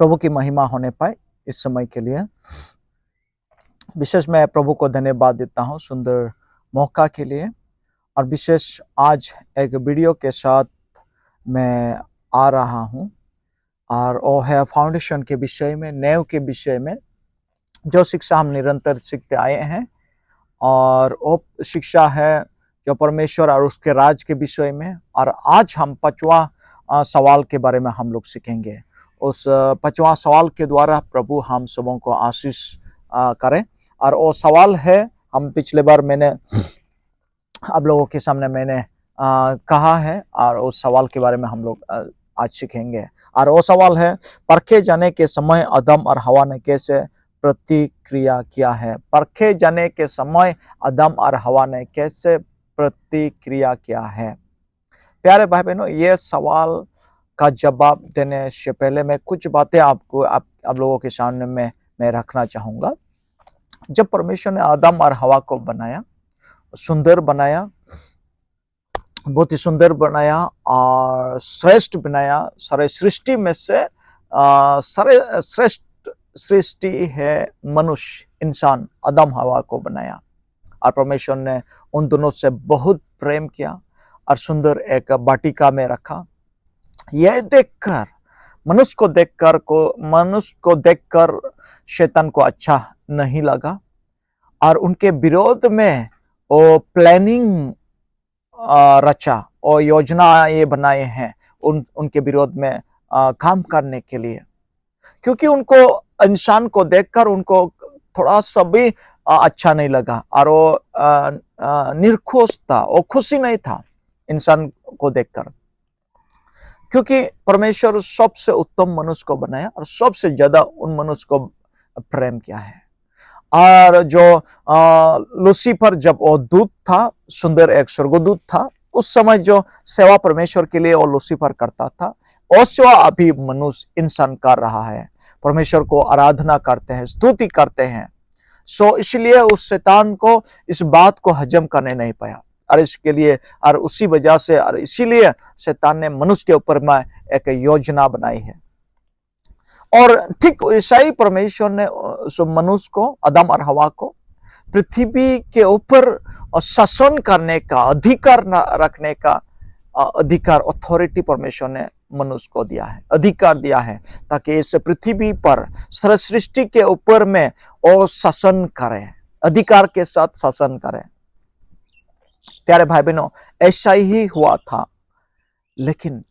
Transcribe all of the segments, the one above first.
प्रभु की महिमा होने पाए इस समय के लिए। विशेष मैं प्रभु को धन्यवाद देता हूँ सुंदर मौका के लिए, और विशेष आज एक वीडियो के साथ मैं आ रहा हूँ, और वो है फाउंडेशन के विषय में, नेव के विषय में, जो शिक्षा हम निरंतर सीखते आए हैं। और वो शिक्षा है जो परमेश्वर और उसके राज के विषय में। और आज हम 5वां सवाल के बारे में हम लोग सीखेंगे। उस 5वां सवाल के द्वारा प्रभु हम सबों को आशीष करें। और वो सवाल है, हम पिछले बार मैंने आप लोगों के सामने मैंने कहा है, और उस सवाल के बारे में हम लोग आज सीखेंगे। और वो सवाल है, परखे जाने के समय आदम और हवा ने कैसे प्रतिक्रिया किया है। परखे जाने के समय आदम और हवा ने कैसे प्रतिक्रिया किया है। प्यारे भाई बहनों, ये सवाल का जवाब देने से पहले मैं कुछ बातें आप लोगों के सामने में मैं रखना चाहूँगा। जब परमेश्वर ने आदम और हवा को बनाया, सुंदर बनाया, बहुत ही सुंदर बनाया और श्रेष्ठ बनाया, सारे सृष्टि में से सारे श्रेष्ठ सृष्टि है मनुष्य, इंसान, आदम हवा को बनाया। और परमेश्वर ने उन दोनों से बहुत प्रेम किया और सुंदर एक वाटिका में रखा। यह देखकर मनुष्य को देखकर शैतान को अच्छा नहीं लगा, और उनके विरोध में वो प्लानिंग रचा और योजना ये बनाए हैं उनके विरोध में काम करने के लिए। क्योंकि उनको इंसान को देखकर उनको थोड़ा सा भी अच्छा नहीं लगा, और वो निर्दोष था, वो खुशी नहीं था इंसान को देखकर। क्योंकि परमेश्वर सबसे उत्तम मनुष्य को बनाया और सबसे ज्यादा उन मनुष्य को प्रेम किया है। और जो लूसीफर, जब वो दूत था, सुंदर एक स्वर्गदूत था, उस समय जो सेवा परमेश्वर के लिए वो लूसीफर करता था, वो सेवा अभी मनुष्य इंसान कर रहा है। परमेश्वर को आराधना करते हैं, स्तुति करते हैं। सो इसलिए उस शैतान को इस बात को हजम करने नहीं पाया, और इसके लिए और उसी वजह से और इसीलिए शैतान ने मनुष्य के ऊपर में एक योजना बनाई है। और ठीक ऐसा ही परमेश्वर ने मनुष्य को, आदम और हवा को, पृथ्वी के ऊपर शासन करने का अधिकार रखने का अधिकार, अथॉरिटी परमेश्वर ने मनुष्य को दिया है, अधिकार दिया है, ताकि इस पृथ्वी पर सृष्टि के ऊपर में वो शासन करे, अधिकार के साथ शासन करे। प्यारे भाई बहनों, ऐसा ही हुआ था। लेकिन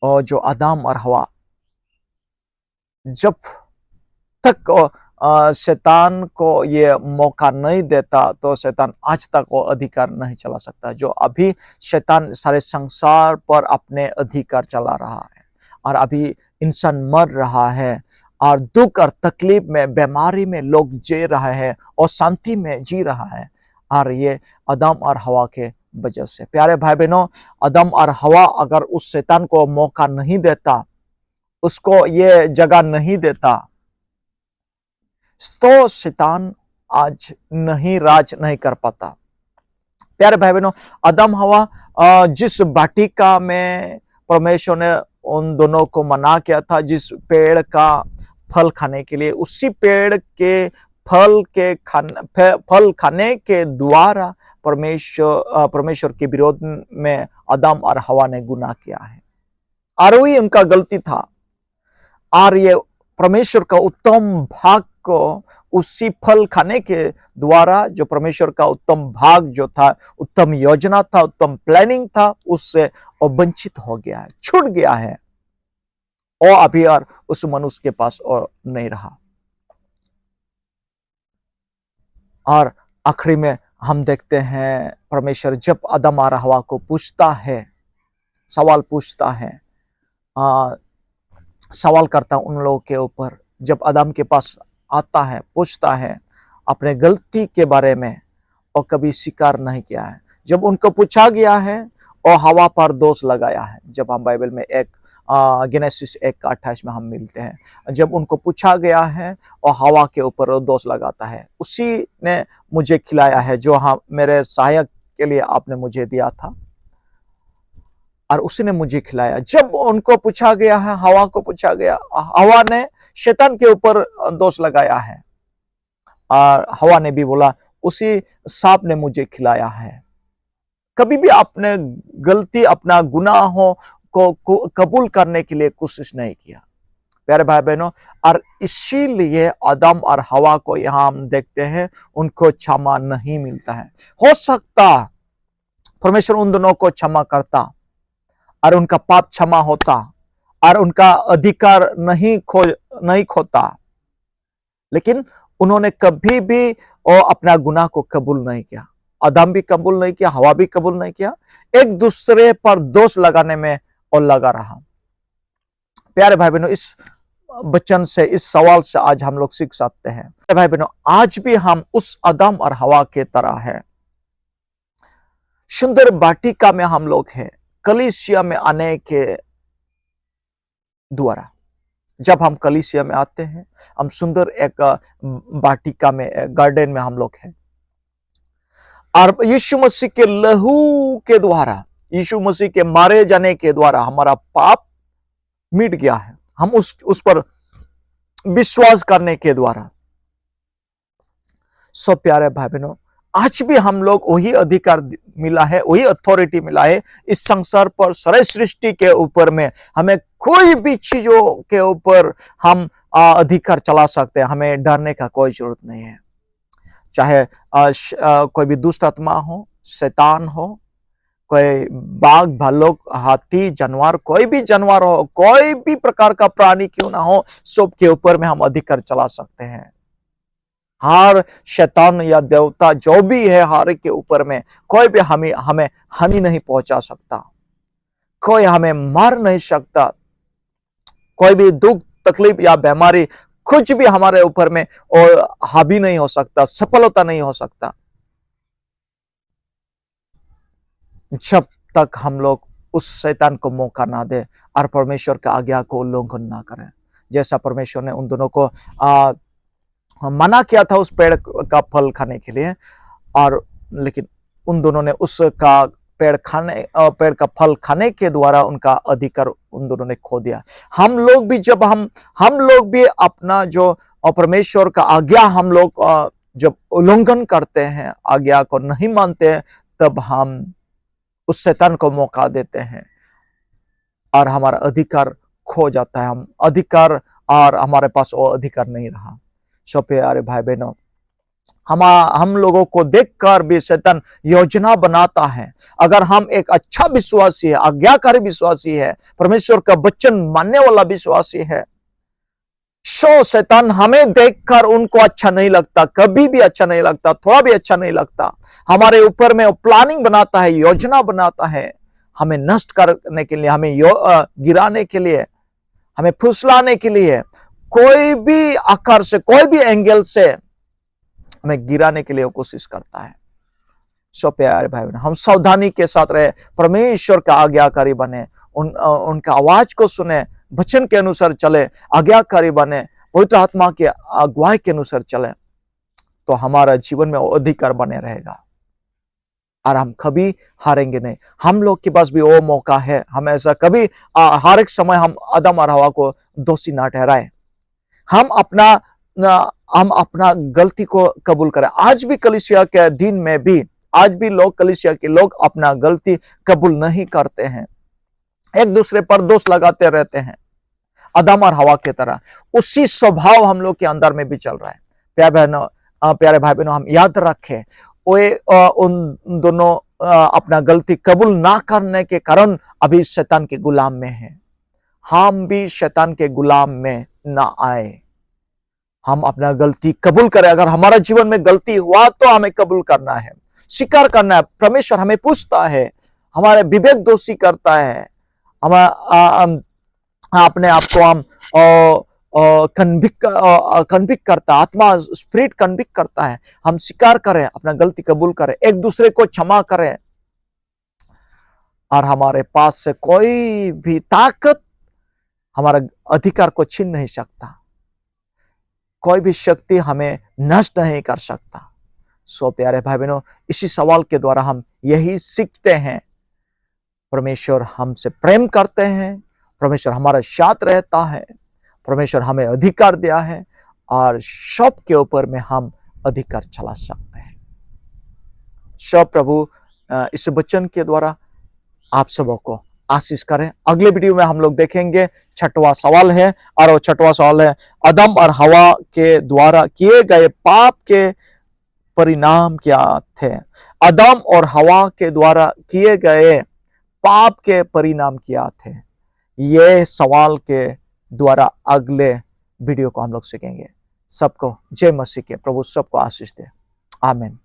जो आदम और हवा, जब तक शैतान को ये मौका नहीं देता, तो शैतान आज तक वो अधिकार नहीं चला सकता। जो अभी शैतान सारे संसार पर अपने अधिकार चला रहा है, और अभी इंसान मर रहा है, और दुख और तकलीफ में, बीमारी में लोग जी रहे हैं, और शांति में जी रहा है, और ये आदम और हवा के वजह से। प्यारे भाई बहनों, आदम और हवा अगर उस शैतान को मौका नहीं देता, उसको ये जगह नहीं देता, तो शैतान आज राज नहीं कर पाता। प्यारे भाई बहनों, आदम हवा जिस वाटिका में परमेश्वर ने उन दोनों को मना किया था, जिस पेड़ का फल खाने के लिए, उसी पेड़ के फल खाने के द्वारा परमेश्वर के विरोध में आदम और हवा ने गुनाह किया है, और वही उनका गलती था। और ये परमेश्वर का उत्तम भाग को उसी फल खाने के द्वारा, जो परमेश्वर का उत्तम भाग जो था, उत्तम योजना था, उत्तम प्लानिंग था, उससे वो वंचित हो गया है, छूट गया है, और अभी और उस मनुष्य के पास और नहीं रहा। और आखिरी में हम देखते हैं, परमेश्वर जब आदम और हवा को पूछता है, सवाल पूछता है, सवाल करता उन लोगों के ऊपर, जब आदम के पास आता है, पूछता है अपने गलती के बारे में, और कभी स्वीकार नहीं किया है। जब उनको पूछा गया है, और हवा पर दोष लगाया है। जब हम बाइबल में गेनेसिस 1:28 में हम मिलते हैं, जब उनको पूछा गया है और हवा के ऊपर दोष लगाता है, उसी ने मुझे खिलाया है जो मेरे सहायक के लिए आपने मुझे दिया था। और उसी ने मुझे खिलाया। जब उनको पूछा गया है, हवा को पूछा गया, हवा ने शैतान के ऊपर दोष लगाया है, और हवा ने भी बोला उसी सांप ने मुझे खिलाया है। कभी भी अपने गलती, अपना गुनाहों को कबूल करने के लिए कोशिश नहीं किया प्यारे भाई बहनों। और इसीलिए आदम और हवा को यहां हम देखते हैं, उनको क्षमा नहीं मिलता है। हो सकता परमेश्वर उन दोनों को क्षमा करता और उनका पाप क्षमा होता और उनका अधिकार नहीं खोता, लेकिन उन्होंने कभी भी अपना गुनाह को कबूल नहीं किया। आदम भी कबूल नहीं किया, हवा भी कबूल नहीं किया, एक दूसरे पर दोष लगाने में और लगा रहा। प्यारे भाई बहनों, इस वचन से, इस सवाल से आज हम लोग सीख सकते हैं। भाई बहनों, आज भी हम उस आदम और हवा के तरह है। सुंदर वाटिका में हम लोग हैं, कलीसिया में आने के द्वारा। जब हम कलीसिया में आते हैं, हम सुंदर एक वाटिका में, गार्डन में हम लोग हैं, और यीशु मसीह के लहू के द्वारा, यीशु मसीह के मारे जाने के द्वारा हमारा पाप मिट गया है। हम उस पर विश्वास करने के द्वारा। सो प्यारे भाई बहनों, आज भी हम लोग वही अधिकार मिला है, वही अथॉरिटी मिला है इस संसार पर, सारे सृष्टि के ऊपर में हमें कोई भी चीजों के ऊपर हम अधिकार चला सकते हैं। हमें डरने का कोई जरूरत नहीं है। चाहे कोई भी दुष्ट आत्मा हो, शैतान हो, कोई बाघ, भालू, हाथी, जानवर, कोई भी जानवर हो, कोई भी प्रकार का प्राणी क्यों ना हो, सब के ऊपर में हम अधिकार चला सकते हैं। हर शैतान या देवता जो भी है, हर के ऊपर में कोई भी हमें हानि नहीं पहुंचा सकता, कोई हमें मार नहीं सकता, कोई भी दुख, तकलीफ या बीमारी कुछ भी हमारे ऊपर में और हावी नहीं हो सकता, सफलता नहीं हो सकता, जब तक हम लोग उस शैतान को मौका ना दे और परमेश्वर का आज्ञा को उल्लंघन ना करें। जैसा परमेश्वर ने उन दोनों को मना किया था उस पेड़ का फल खाने के लिए, और लेकिन उन दोनों ने उसका पेड़ का फल खाने के द्वारा उनका अधिकार उन दोनों ने खो दिया। हम लोग भी जब हम लोग भी अपना जो परमेश्वर का आज्ञा हम लोग जब उल्लंघन करते हैं, आज्ञा को नहीं मानते हैं, तब हम उस शैतान को मौका देते हैं और हमारा अधिकार खो जाता है। हम अधिकार, और हमारे पास वो अधिकार नहीं रहा। सो प्यारे भाई बहनों, हम लोगों को देखकर भी शैतान योजना बनाता है। अगर हम एक अच्छा विश्वासी है, आज्ञाकारी विश्वासी है, परमेश्वर का वचन मानने वाला विश्वासी है, सो शैतान हमें देखकर उनको अच्छा नहीं लगता, कभी भी अच्छा नहीं लगता, थोड़ा भी अच्छा नहीं लगता। हमारे ऊपर में प्लानिंग बनाता है, योजना बनाता है, हमें नष्ट करने के लिए, हमें गिराने के लिए, हमें फुसलाने के लिए, कोई भी आकार से, कोई भी एंगल से हमें गिराने के लिए वो कोशिश करता है। सो प्यारे भाई बहन, हम सावधानी के साथ रहे, परमेश्वर का आज्ञाकारी बने, उनका आवाज को सुने, वचन के अनुसार चले, आज्ञाकारी बने, पवित्र आत्मा के अगुवाई के अनुसार चले, तो हमारा जीवन में वो अधिकार बने रहेगा और हम कभी हारेंगे नहीं। हम लोग के पास भी वो मौका है, हम ऐसा कभी हर एक समय हम आदम और हवा को दोषी ना ठहराए। हम अपना गलती को कबूल करें। आज भी कलीसिया के दिन में भी, आज भी कलीसिया के लोग अपना गलती कबूल नहीं करते हैं, एक दूसरे पर दोष लगाते रहते हैं, आदम और हवा की तरह। उसी स्वभाव हम लोग के अंदर में भी चल रहा है। प्यारे भाई बहनों, हम याद रखें, उन दोनों अपना गलती कबूल ना करने के कारण अभी शैतान के गुलाम में है। हम भी शैतान के गुलाम में ना आए, हम अपना गलती कबूल करें। अगर हमारा जीवन में गलती हुआ तो हमें कबूल करना है, स्वीकार करना है। परमेश्वर हमें पूछता है, हमारे विवेक दोषी करता है, हम अपने आप को हम कन्विक्ट करता, आत्मा स्पिरिट कन्विक्ट करता है। हम स्वीकार करें, अपना गलती कबूल करें, एक दूसरे को क्षमा करें, और हमारे पास से कोई भी ताकत हमारा अधिकार को छीन नहीं सकता, कोई भी शक्ति हमें नष्ट नहीं कर सकता। सो प्यारे भाई बहनों, इसी सवाल के द्वारा हम यही सीखते हैं परमेश्वर हमसे प्रेम करते हैं, परमेश्वर हमारा साथ रहता है, परमेश्वर हमें अधिकार दिया है और सब के ऊपर में हम अधिकार चला सकते हैं। सब प्रभु इस वचन के द्वारा आप सबों को आशीष करें। अगले वीडियो में हम लोग देखेंगे 6वां सवाल है, और वो 6वां सवाल है आदम और हवा के द्वारा किए गए पाप के परिणाम क्या थे। आदम और हवा के द्वारा किए गए पाप के परिणाम क्या थे, ये सवाल के द्वारा अगले वीडियो को हम लोग सीखेंगे। सबको जय मसीह के। प्रभु सबको आशीष दे। आमीन।